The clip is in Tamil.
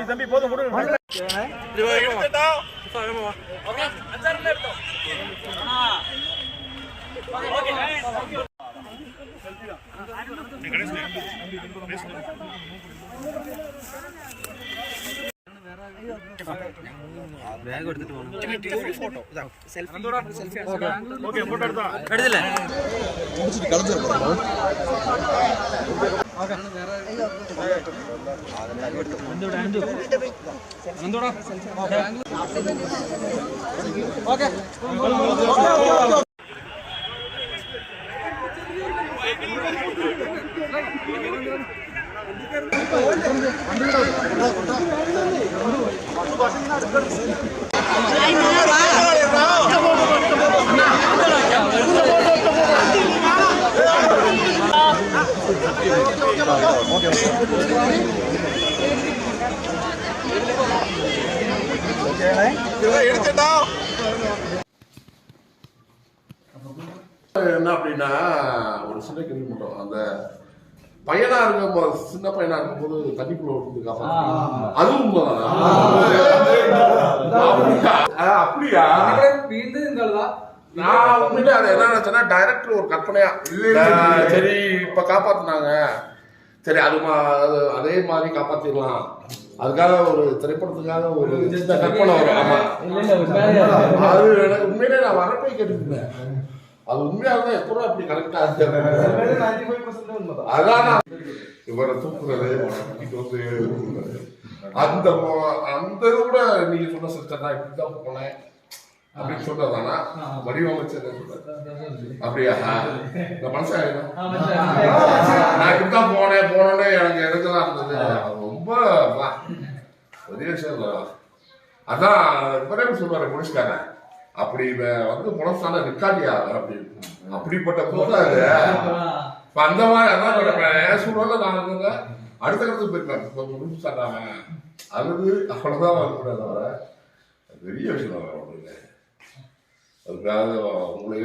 தம்பி போதும் பேக் எடுத்துட்டு போறோம் செல்ஃபி ஓகே போட்டோ எடுத்தா எடுத்துல முடிச்சிட்டு கலந்துற போறோம் ஓகே வந்துடா ஓகே என்ன அப்படின்னா ஒரு சின்ன கேள்வி மட்டும் அந்த பையனா இருக்கும் சின்ன பையனா இருக்கும்போது தண்ணிக்குள்ள விட்டுருக்காங்க அதுவும் அப்படியா நான் உண்மையிலே அதை என்ன நினைச்சேன்னா டைரக்டர் ஒரு கற்பனையா சரி இப்ப காப்பாத்தினாங்க சரி அதே மாதிரி காப்பாத்திடலாம் அதுக்காக ஒரு திரைப்படத்துக்காக ஒரு கற்பனை வரும். ஆமா அது எனக்கு உண்மையிலே நான் வரப்பை கேட்டுருந்தேன் அது உண்மையாக எப்போ அப்படி கரெக்டா அதான் இவரை தூக்குறது வந்து அந்த அந்த கூட நீங்க சொன்ன சிஸ்டர் தான் இப்படிதான் போனேன் அப்படின்னு சொல்றதானா வடிவமைச்சது அப்படியா இந்த மனுஷன் நான் இப்படிதான் போனேன்னு எனக்கு இடத்துல இருந்தது ரொம்ப பெரிய விஷயம் இல்லை அதான் இவரே சொல்லுவாரு போலீஸ்காரன் அப்படி வந்து முழசான நிக்காட்டியா அப்படின்னு அப்படிப்பட்ட போது அது அந்த மாதிரி அதான் சூழல நான் இருந்த அடுத்த கருத்து போயிருப்பேன் முடிச்சுட்டாங்க அது அவ்வளவுதான் வரக்கூடாது தவிர பெரிய விஷயம் அதுக்காக உங்களை